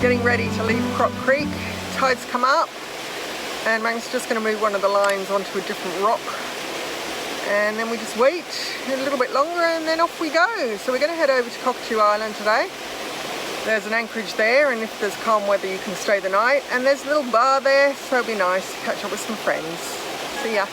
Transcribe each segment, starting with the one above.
Getting ready to leave Croc Creek. Tide's come up and Magnus is just going to move one of the lines onto a different rock, and then we just wait a little bit longer and then off we go. So we're going to head over to Cockatoo Island today. There's an anchorage there, and if there's calm weather you can stay the night, and there's a little bar there, so it'll be nice to catch up with some friends. See ya.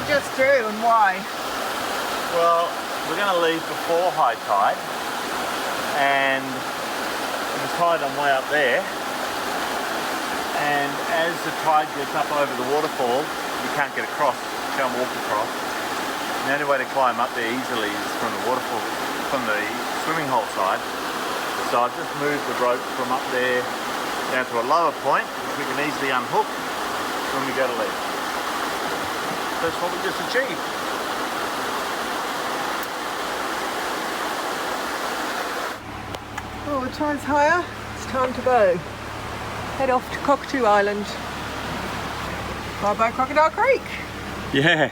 Just do and why? Well, we're going to leave before high tide, and the tide on way up there, and as the tide gets up over the waterfall you can't get across, you can't walk across. And the only way to climb up there easily is from the waterfall, from the swimming hole side. So I've just moved the rope from up there down to a lower point which we can easily unhook when we go to leave. That's what we just achieved. Oh, the tide's higher. It's time to go. Head off to Cockatoo Island. Bye bye Crocodile Creek. Yeah.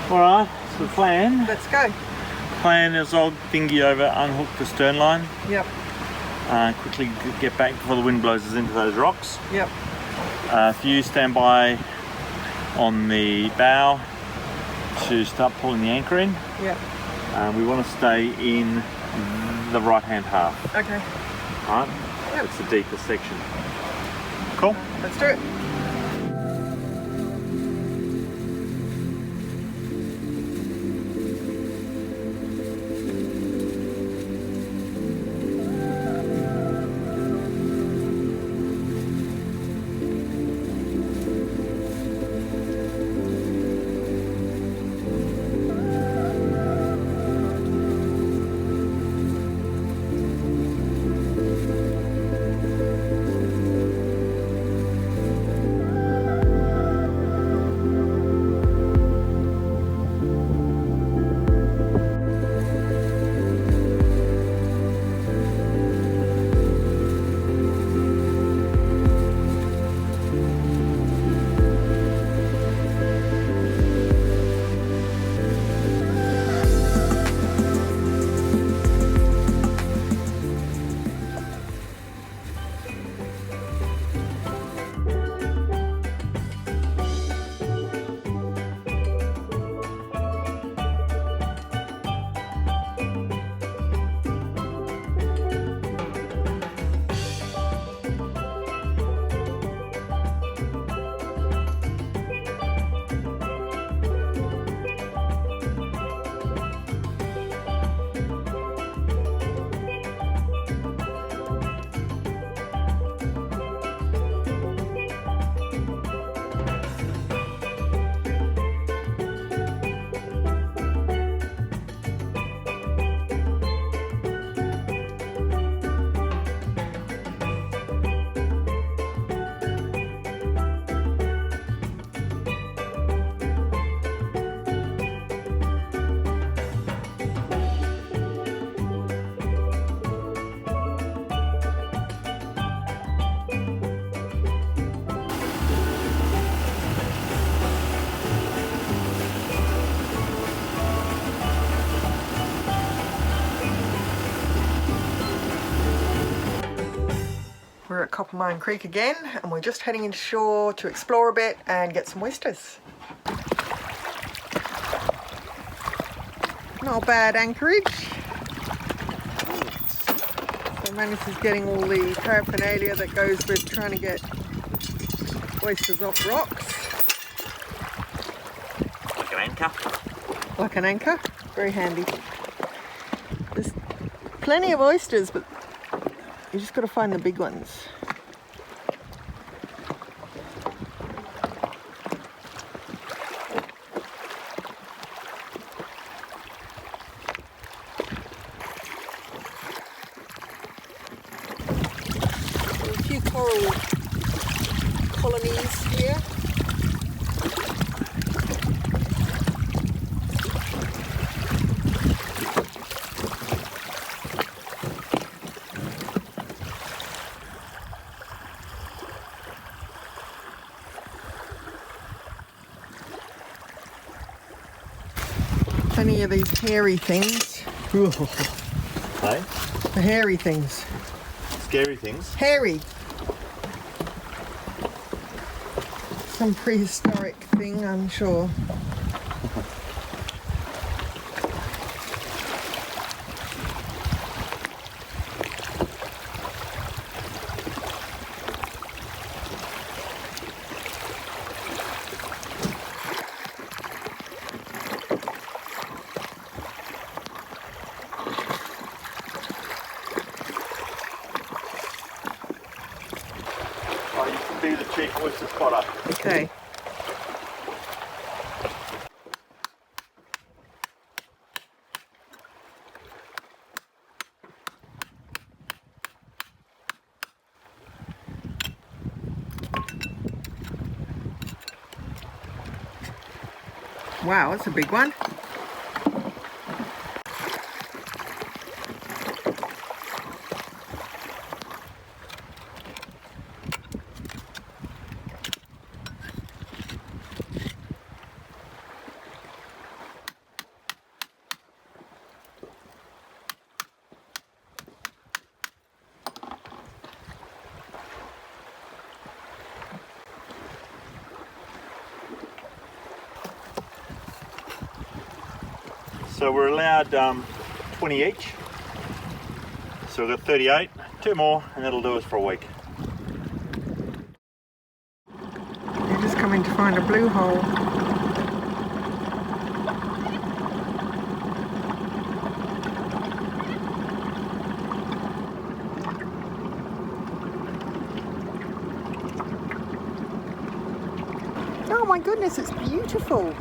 Alright, so the plan. Let's go. Plan is I'll dinghy over, unhook the stern line. Yep. Quickly get back before the wind blows us into those rocks. Yep. If you stand by on the bow to start pulling the anchor in. Yep. We want to stay in the right hand half. Okay. Alright? Yep. It's the deepest section. Cool? Let's do it. We're at Coppermine Creek again, and we're just heading inshore to explore a bit and get some oysters. Not a bad anchorage. So Magnus is getting all the paraphernalia that goes with trying to get oysters off rocks. Like an anchor. Like an anchor. Very handy. There's plenty of oysters, but you just got to find the big ones. There are a few coral colonies here. Plenty of these hairy things. Hey? The hairy things. Scary things. Hairy. Some prehistoric thing, I'm sure. Oh, you can be the chief oyster spotter. Okay. Wow, that's a big one. So we're allowed 20 each. So we've got 38, 2 more, and that'll do us for a week. They're just coming to find a blue hole. Oh my goodness, it's beautiful.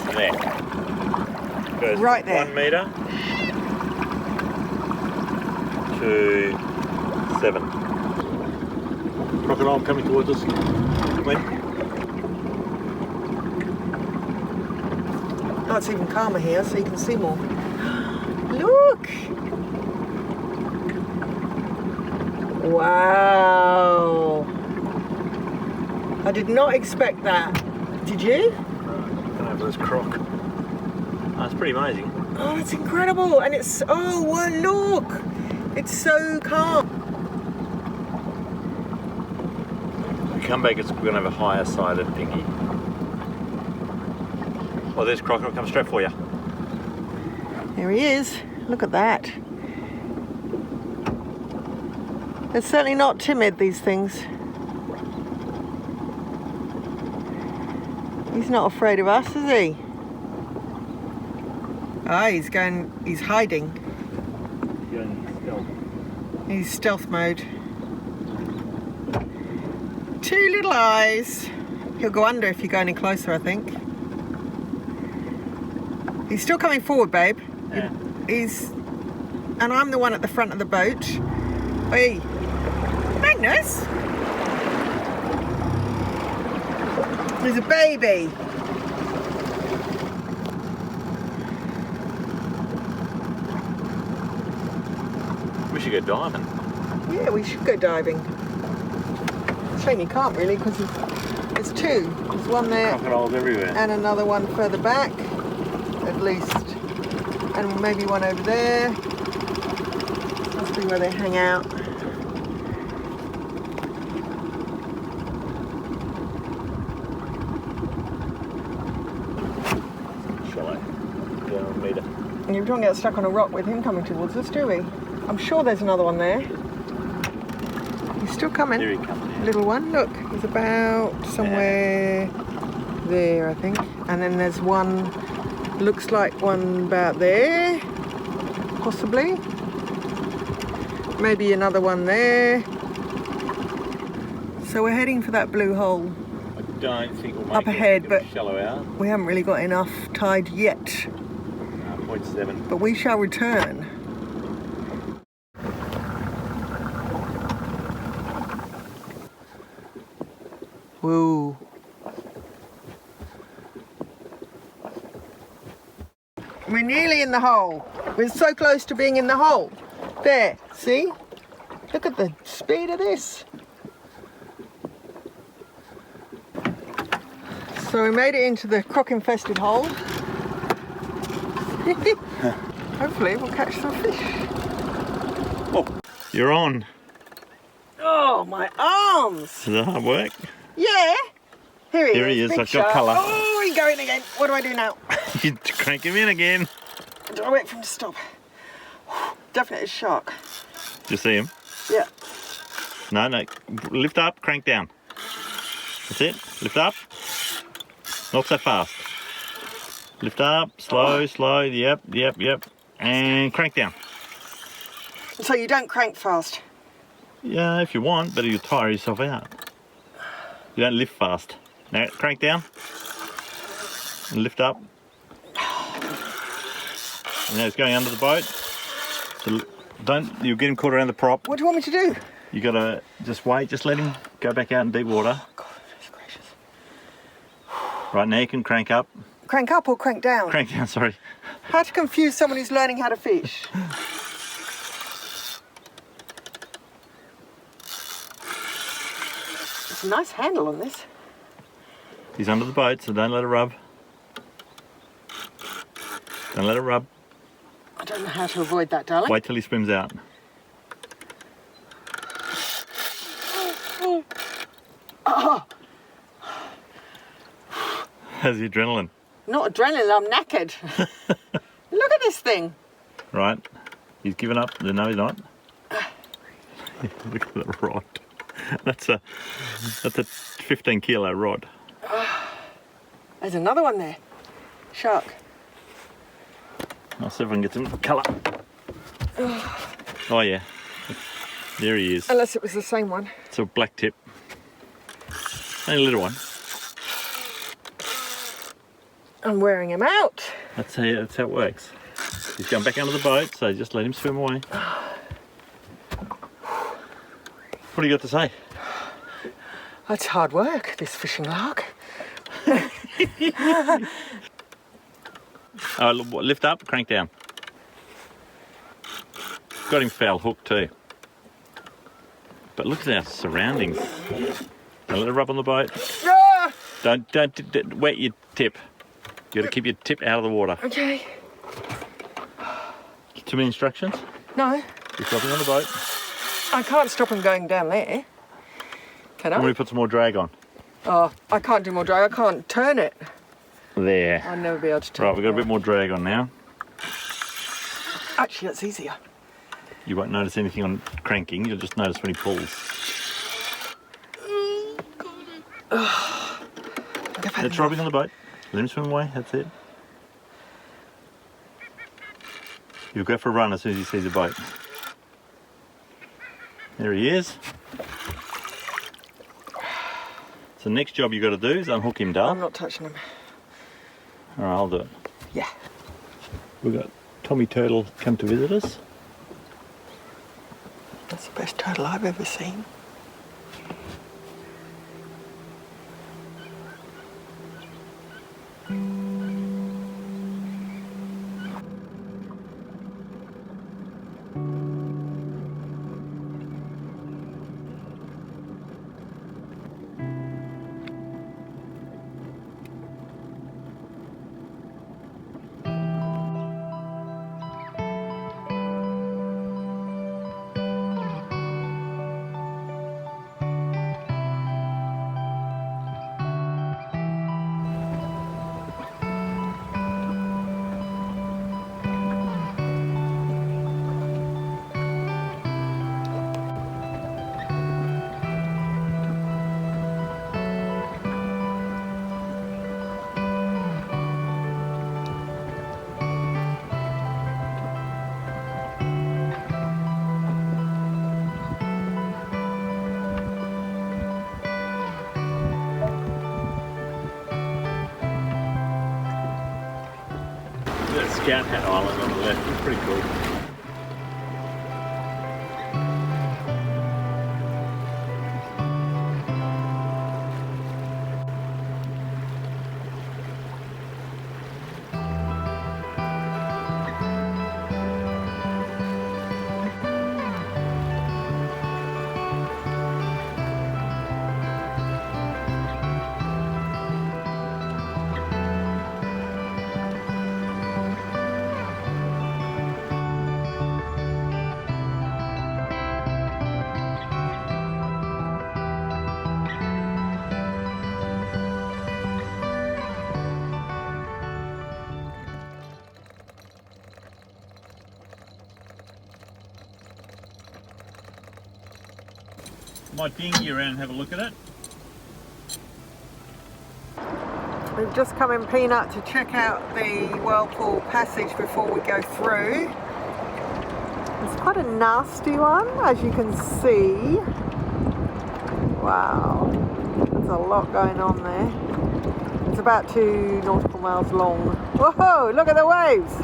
Right there. Goes Right there. 1 metre to 7. Crocodile coming towards us. When? Oh, it's even calmer here, so you can see more. Look! Wow! I did not expect that. Did you? I don't know if there's croc. That's pretty amazing. Oh, that's incredible! And it's, oh, well, look! It's so calm. When we come back, we're going to have a higher sided dinghy. Well, there's crocodile, come straight for you. There he is. Look at that. They're certainly not timid, these things. He's not afraid of us, is he? Ah, he's hiding. Going stealth. He's stealth mode. 2 little eyes. He'll go under if you go any closer, I think. He's still coming forward, babe. Yeah. And I'm the one at the front of the boat. Hey, Magnus! There's a baby. We should go diving. Yeah, we should go diving. Shame you can't really, because there's 2. There's one there Crocodiles everywhere. and another one further back, at least. And maybe one over there. Must be where they hang out. Shallow. Yeah, a metre. And you don't get stuck on a rock with him coming towards us, do we? I'm sure there's another one there. He's still coming. There he comes. Yeah. Little one, look. He's about somewhere there, I think. And then there's one, looks like one about there, possibly. Maybe another one there. So we're heading for that blue hole. I don't think we'll make Up ahead, it. but Shallow out. we haven't really got enough tide yet. 0.7. But we shall return. Whoa. We're nearly in the hole. We're so close to being in the hole. There, see? Look at the speed of this. So we made it into the croc-infested hole. Hopefully we'll catch some fish. Oh, you're on. Oh, my arms! Is that hard work? Yeah. Here He is. Big I've got shark. colour. Oh, he's going again. What do I do now? You crank him in again. Do I wait for him to stop? Definitely a shark. Do you see him? Yeah. No, no. Lift up, crank down. That's it. Lift up. Not so fast. Lift up, slow, slow. Yep. And crank down. So you don't crank fast? Yeah, if you want, but you'll tire yourself out. You don't lift fast. Now, crank down. And lift up. And now it's going under the boat. So you'll get him caught around the prop. What do you want me to do? You gotta just wait, just let him go back out in deep water. Oh, goodness gracious. Right, now you can crank up. Crank up or crank down? Crank down, sorry. How to confuse someone who's learning how to fish. There's a nice handle on this. He's under the boat, so don't let it rub. Don't let it rub. I don't know how to avoid that, darling. Wait till he swims out. Oh, How's the adrenaline? not adrenaline, I'm knackered. Look at this thing. Right, he's given up. No, he's not. Look at that rod. That's a 15 kilo rod. There's another one there. Shark. I'll see if I can get some colour. Oh yeah, there he is. Unless it was the same one. It's a black tip. Only a little one. I'm wearing him out. That's how it works. He's going back under the boat, so just let him swim away. What do you got to say? That's hard work, this fishing lark. Oh, lift up, crank down. Got him foul hook too. But look at our surroundings. Don't let it rub on the boat. Ah! Don't wet your tip. You got to keep your tip out of the water. Okay. Too many instructions? No, You're stopping on the boat. I can't stop him going down there. Can I'm I? going to put some more drag on. Oh, I can't do more drag. I can't turn it. There. I'll never be able to turn Right, it. we've got a bit more drag on now. Actually, that's easier. You won't notice anything on cranking, you'll just notice when he pulls. That's Robbie on the boat. Let him swim away, that's it. You'll go for a run as soon as he sees the boat. There he is. So the next job you've got to do is unhook him, Dale. I'm not touching him. Alright, I'll do it. Yeah. We've got Tommy Turtle come to visit us. That's the best turtle I've ever seen. Scout Hat Island on the left, it's pretty cool. my dinghy around and have a look at it. We've just come in, Peanut, to check out the Whirlpool Passage before we go through. It's quite a nasty one, as you can see. Wow, there's a lot going on there. It's about 2 nautical miles long. Whoa, look at the waves!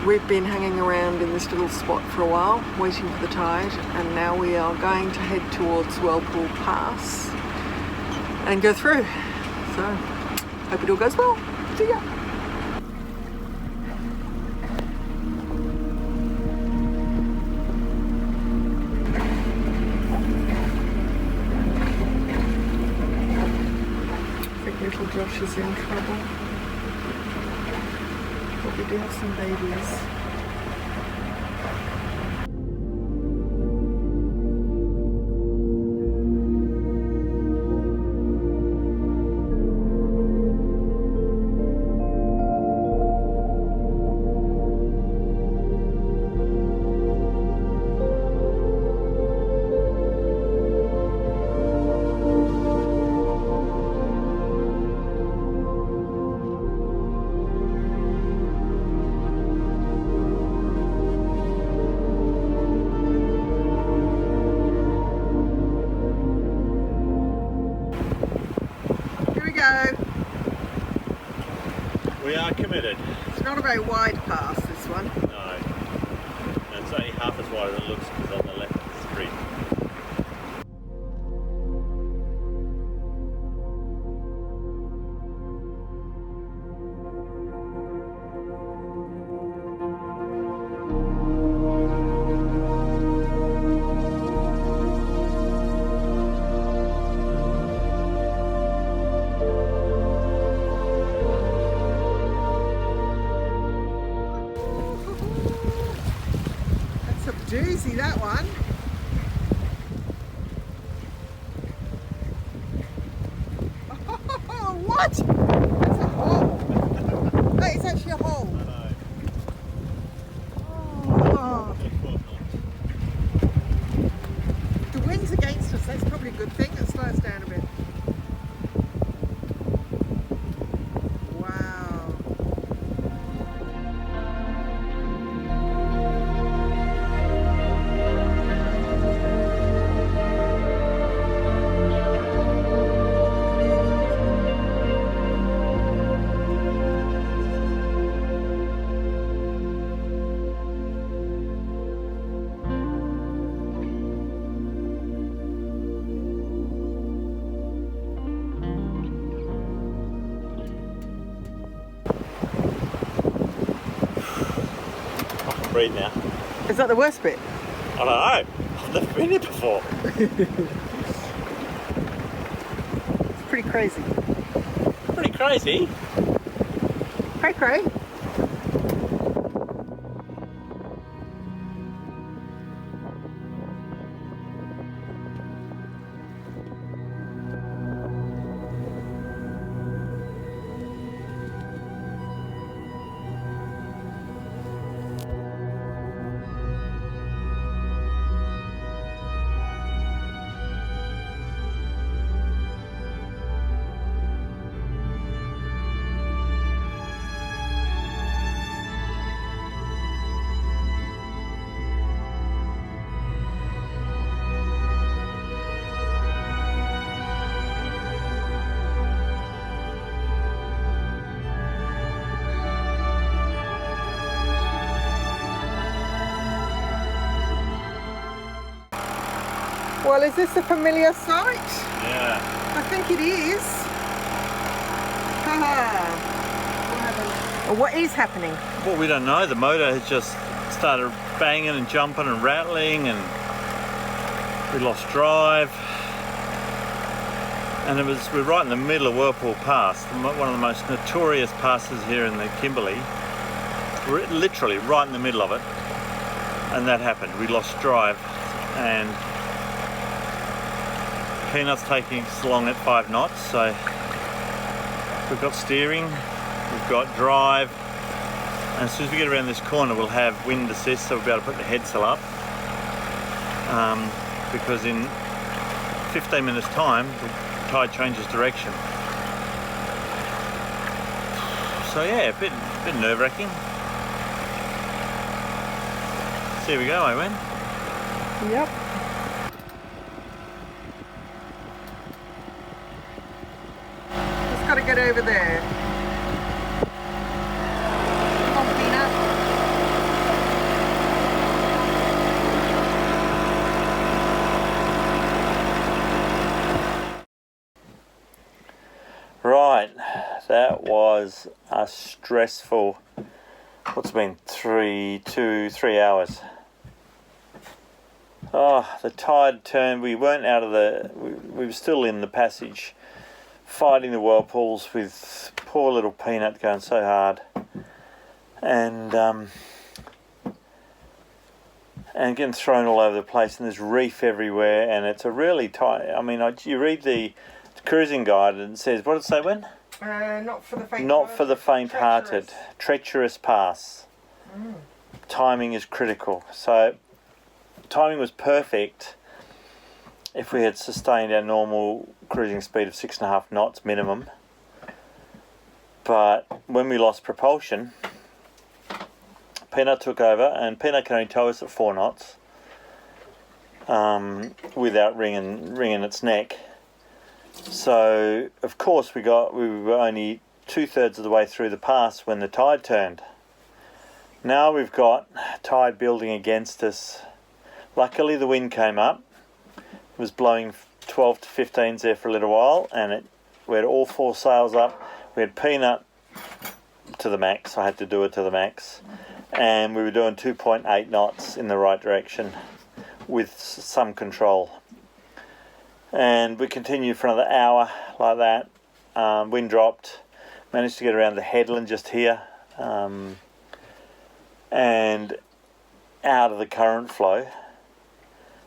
We've been hanging around in this little spot for a while, waiting for the tide, and now we are going to head towards Whirlpool Pass and go through. So, hope it all goes well. See ya! I think little Josh is in trouble. But we do have some babies. We are committed. It's not a very wide pass, this one. No. And it's only half as wide as it looks because on the left of the street. Doozy, that one. Oh, what? That's a hole. That is actually a hole. Oh. The wind's against us. That's probably a good thing. Let's slow us down a bit. Breathe now. Is that the worst bit? I don't know. I've never been here before. It's pretty crazy. Pretty crazy? Cray cray. Well, is this a familiar sight? Yeah. I think it is. Haha. What is happening? Well, we don't know. The motor has just started banging and jumping and rattling, and we lost drive. And we're right in the middle of Whirlpool Pass, one of the most notorious passes here in the Kimberley. We're literally right in the middle of it, and that happened. We lost drive, and Peanut's taking us along at 5 knots, so we've got steering, we've got drive, and as soon as we get around this corner we'll have wind assist, so we'll be able to put the headsail up, because in 15 minutes time the tide changes direction. So yeah, a bit nerve-wracking. So here we go, eh, Wen? Yep. Just got to get over there. Come on, Peanut. Right, that was a stressful, what's it been, 3 hours. Oh, the tide turned. We weren't out of we were still in the passage, fighting the whirlpools with poor little Peanut going so hard, and getting thrown all over the place, and there's reef everywhere, and it's a really tight. I mean, you read the cruising guide and it says, what did it say, Wen? Not for the faint-hearted. Not for the faint-hearted. Treacherous pass. Mm. Timing is critical. So timing was perfect if we had sustained our normal cruising speed of 6.5 knots minimum. But when we lost propulsion, Peanut took over, and Peanut can only tow us at 4 knots without wringing its neck. So of course we were only 2/3 of the way through the pass when the tide turned. Now we've got tide building against us. Luckily the wind came up. It was blowing 12 to 15s there for a little while, and we had all 4 sails up. We had Peanut to the max. I had to do it to the max, and we were doing 2.8 knots in the right direction with some control. And we continued for another hour like that. Wind dropped, managed to get around the headland just here, and out of the current flow,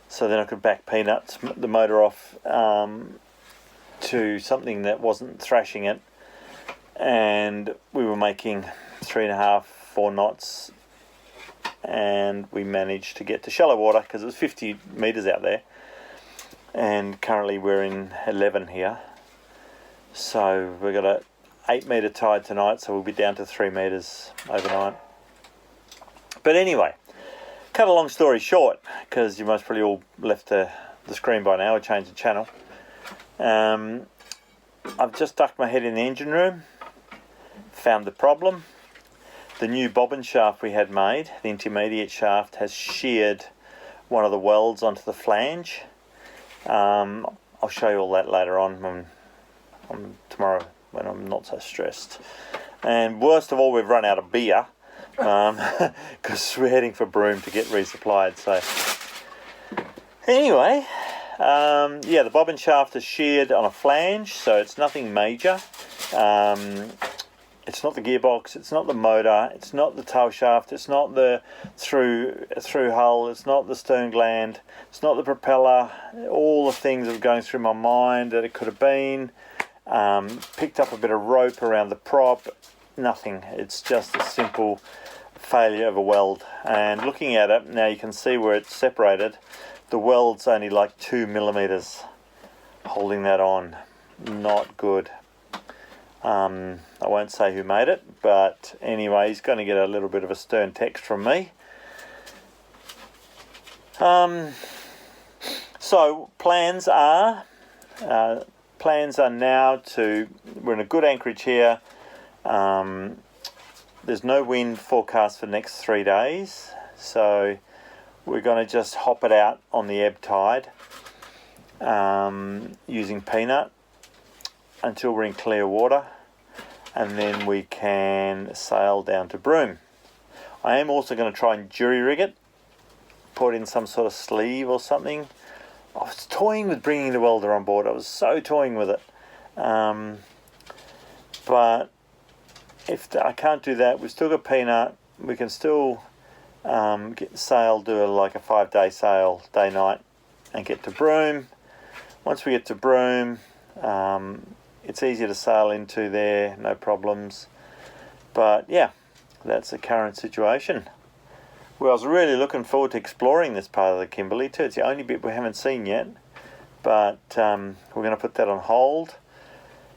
so then I could back Peanuts, the motor off to something that wasn't thrashing it, and we were making 3.5, 4 knots, and we managed to get to shallow water because it was 50 metres out there. And currently we're in 11 here, so we've got a 8 metre tide tonight, so we'll be down to 3 metres overnight. But anyway, cut a long story short, because you most probably all left the screen by now. I changed the channel. I've just ducked my head in the engine room, found the problem. The new bobbin shaft we had made, the intermediate shaft, has sheared one of the welds onto the flange. I'll show you all that later on tomorrow when I'm not so stressed. And worst of all, we've run out of beer because we're heading for Broome to get resupplied. So anyway, yeah, the bobbin shaft is sheared on a flange, so it's nothing major. It's not the gearbox, it's not the motor, it's not the tail shaft, it's not the through hull, it's not the stern gland, it's not the propeller. All the things that were going through my mind that it could have been. Picked up a bit of rope around the prop, nothing. It's just a simple failure of a weld. And looking at it, now you can see where it's separated. The weld's only like 2 millimeters holding that on. Not good. I won't say who made it, but anyway, he's going to get a little bit of a stern text from me. So plans are now we're in a good anchorage here. There's no wind forecast for the next 3 days, so we're going to just hop it out on the ebb tide. using peanut until we're in clear water, and then we can sail down to Broome. I am also going to try and jury rig it, put in some sort of sleeve or something. I was toying with bringing the welder on board. I was so toying with it. But if I can't do that, we've still got peanut. We can still do like a 5-day sail, day night, and get to Broome. Once we get to Broome, it's easier to sail into there, no problems. But yeah, that's the current situation. Well, I was really looking forward to exploring this part of the Kimberley too. It's the only bit we haven't seen yet, but we're going to put that on hold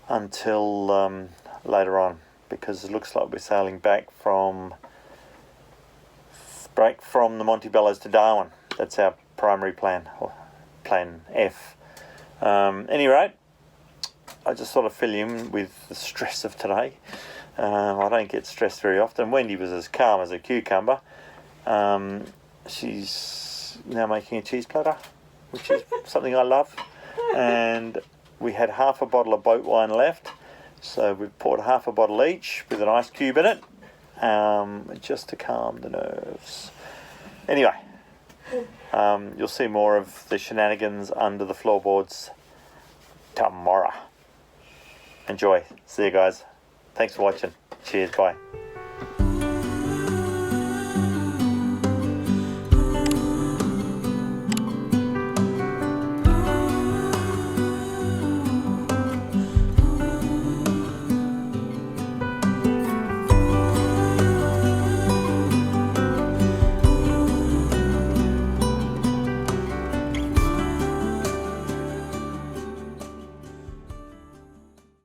until later on, because it looks like we're sailing back from the Montebello's to Darwin. That's our primary plan, or plan F. Any rate, I just sort of fill you in with the stress of today. I don't get stressed very often. Wendy was as calm as a cucumber. She's now making a cheese platter, which is something I love. And we had half a bottle of boat wine left, so we've poured half a bottle each with an ice cube in it, just to calm the nerves. Anyway, you'll see more of the shenanigans under the floorboards tomorrow. Enjoy. See you guys. Thanks for watching. Cheers. Bye.